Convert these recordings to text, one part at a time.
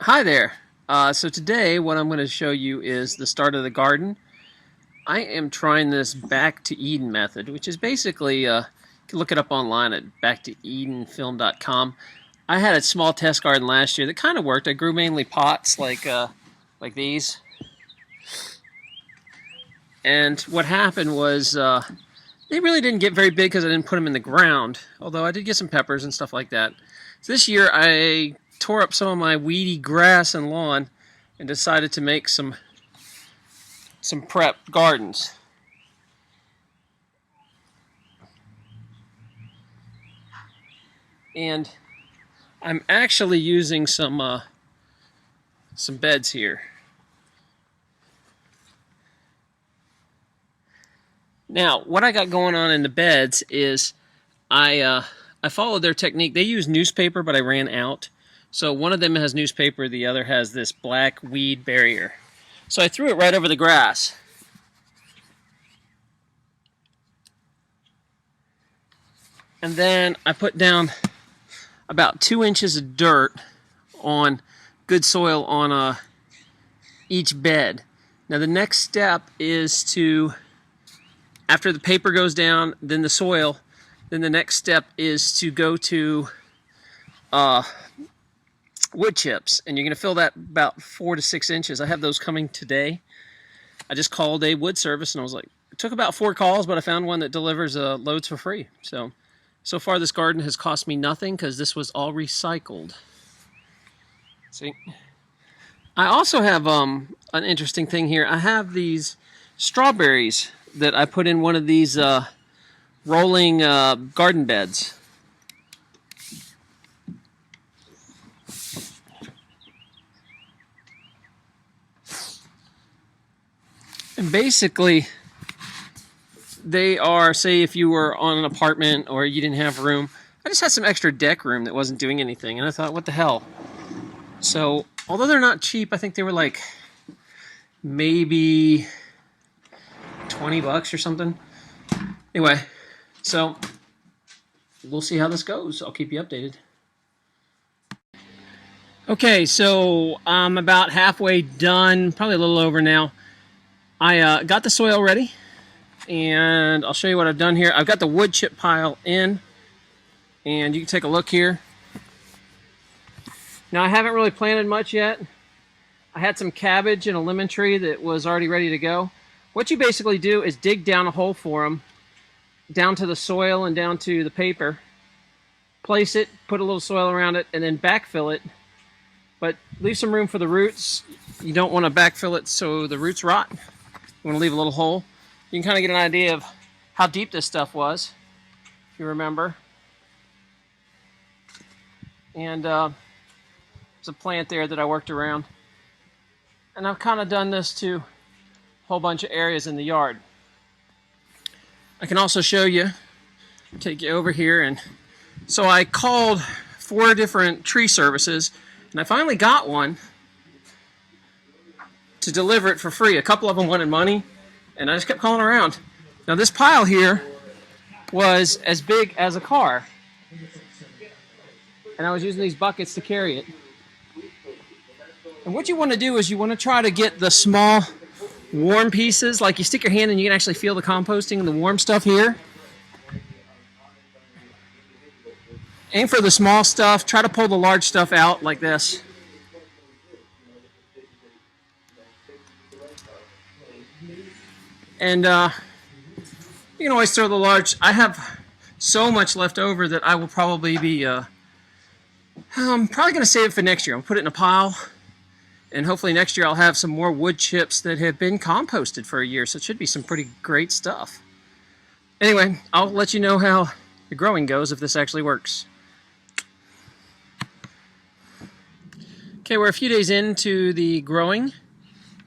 Hi there. So today what I'm going to show you is the start of the garden. I am trying this back to Eden method, which is basically, you can look it up online at backtoedenfilm.com. I had a small test garden last year that kind of worked. I grew mainly pots like these. And what happened was they really didn't get very big because I didn't put them in the ground, although I did get some peppers and stuff like that. So this year I tore up some of my weedy grass and lawn and decided to make some prep gardens. And I'm actually using some beds here. Now, what I got going on in the beds is I followed their technique. They use newspaper, but I ran out. So one of them has newspaper, the other has this black weed barrier. So I threw it right over the grass. And then I put down about 2 inches of dirt on good soil on each bed. Now the next step is to, after the paper goes down, then the soil, then the next step is to go to wood chips, and you're going to fill that about 4 to 6 inches. I have those coming today. I just called a wood service, and I was like, it took about 4 calls, but I found one that delivers loads for free. So far this garden has cost me nothing because this was all recycled. See? I also have an interesting thing here. I have these strawberries that I put in one of these rolling garden beds. And basically, they are, say if you were on an apartment or you didn't have room. I just had some extra deck room that wasn't doing anything, and I thought, what the hell? So, although they're not cheap, I think they were like maybe 20 bucks or something. Anyway, so we'll see how this goes. I'll keep you updated. Okay, so I'm about halfway done, probably a little over now. I got the soil ready, and I'll show you what I've done here. I've got the wood chip pile in, and you can take a look here. Now, I haven't really planted much yet. I had some cabbage and a lemon tree that was already ready to go. What you basically do is dig down a hole for them, down to the soil and down to the paper. Place it, put a little soil around it, and then backfill it. But leave some room for the roots. You don't want to backfill it so the roots rot. You want to leave a little hole. You can kind of get an idea of how deep this stuff was, if you remember. And there's a plant there that I worked around. And I've kind of done this to a whole bunch of areas in the yard. I can also show you, take you over here. And so I called 4 different tree services, and I finally got one to deliver it for free. A couple of them wanted money, and I just kept calling around. Now this pile here was as big as a car, and I was using these buckets to carry it. And what you want to do is you want to try to get the small warm pieces, like you stick your hand and you can actually feel the composting and the warm stuff here. Aim for the small stuff. Try to pull the large stuff out like this. And you can always throw the large. I have so much left over that I will probably be I'm probably going to save it for next year. I'll put it in a pile, and hopefully next year I'll have some more wood chips that have been composted for a year, so it should be some pretty great stuff. Anyway, I'll let you know how the growing goes if this actually works. Okay, we're a few days into the growing,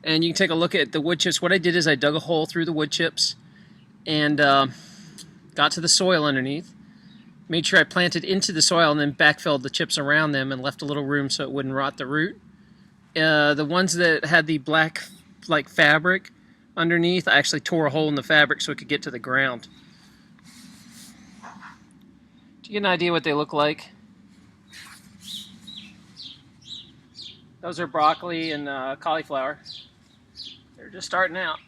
and you can take a look at the wood chips. What I did is I dug a hole through the wood chips and got to the soil underneath. Made sure I planted into the soil and then backfilled the chips around them and left a little room so it wouldn't rot the root. The ones that had the black like fabric underneath, I actually tore a hole in the fabric so it could get to the ground. Do you get an idea what they look like? Those are broccoli and cauliflower. They're just starting out.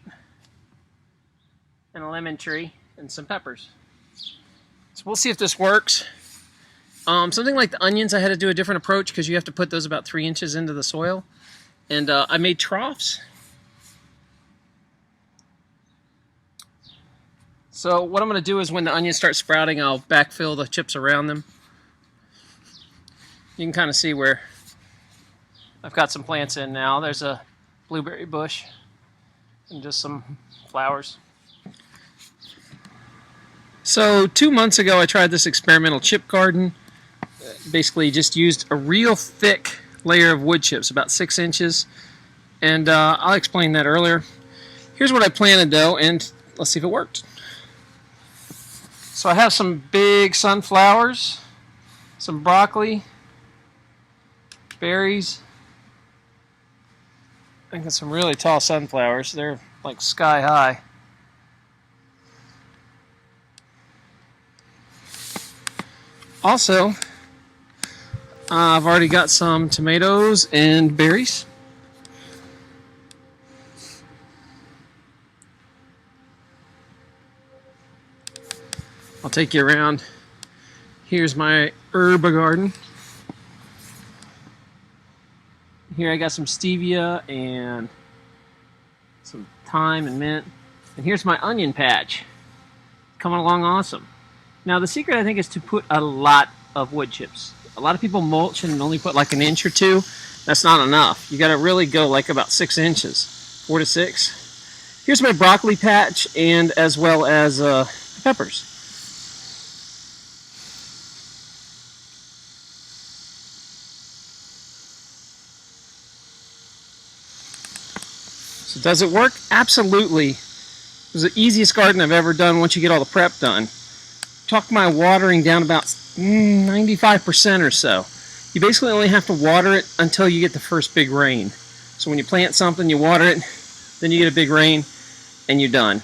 And a lemon tree and some peppers. So we'll see if this works. Something like the onions, I had to do a different approach because you have to put those about 3 inches into the soil. And I made troughs. So what I'm going to do is when the onions start sprouting, I'll backfill the chips around them. You can kind of see where I've got some plants in now. There's a blueberry bush and just some flowers. So 2 months ago, I tried this experimental chip garden. Basically just used a real thick layer of wood chips, about 6 inches. And I'll explain that earlier. Here's what I planted though, and let's see if it worked. So I have some big sunflowers, some broccoli, berries. I got some really tall sunflowers. They're like sky high. Also, I've already got some tomatoes and berries. I'll take you around. Here's my herb garden. Here I got some stevia and some thyme and mint. And here's my onion patch. Coming along awesome. Now the secret I think is to put a lot of wood chips. A lot of people mulch and only put like 1 inch or 2. That's not enough. You got to really go like about 6 inches, 4 to 6. Here's my broccoli patch and as well as peppers. So does it work? Absolutely. It was the easiest garden I've ever done once you get all the prep done. Talk my watering down about 95% or so. You basically only have to water it until you get the first big rain. So when you plant something, you water it, then you get a big rain, and you're done.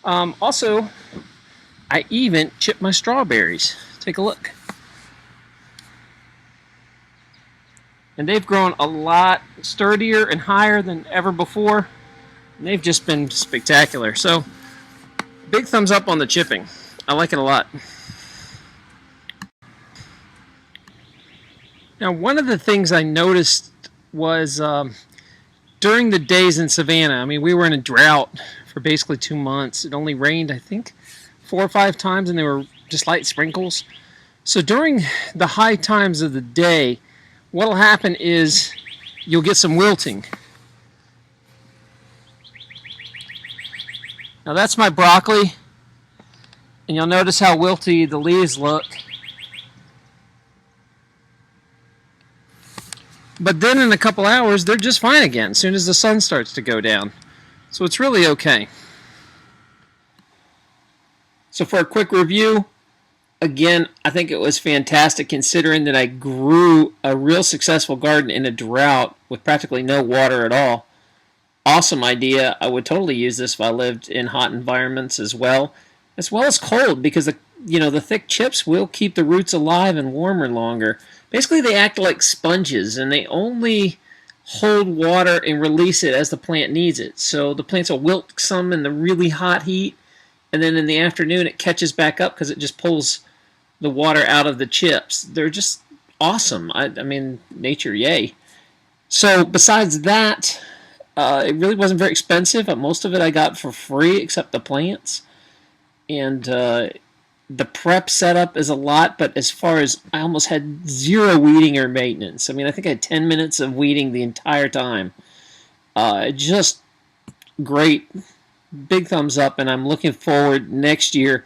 Also, I even chipped my strawberries. Take a look. And they've grown a lot sturdier and higher than ever before. And they've just been spectacular. So, big thumbs up on the chipping. I like it a lot. Now, one of the things I noticed was during the days in Savannah, I mean, we were in a drought for basically 2 months. It only rained, I think, 4 or 5 times, and they were just light sprinkles. So during the high times of the day, what'll happen is you'll get some wilting. Now that's my broccoli, and you'll notice how wilty the leaves look. But then in a couple hours, they're just fine again as soon as the sun starts to go down. So it's really okay. So for a quick review, again, I think it was fantastic considering that I grew a real successful garden in a drought with practically no water at all. Awesome idea. I would totally use this if I lived in hot environments as well as cold, because the thick chips will keep the roots alive and warmer longer. Basically, they act like sponges, and they only hold water and release it as the plant needs it. So the plants will wilt some in the really hot heat, and then in the afternoon it catches back up because it just pulls the water out of the chips. They're just awesome. I mean, nature, yay. So besides that, it really wasn't very expensive. Most of it I got for free except the plants. And the prep setup is a lot, but as far as I almost had zero weeding or maintenance. I mean, I think I had 10 minutes of weeding the entire time. Just great. Big thumbs up, and I'm looking forward next year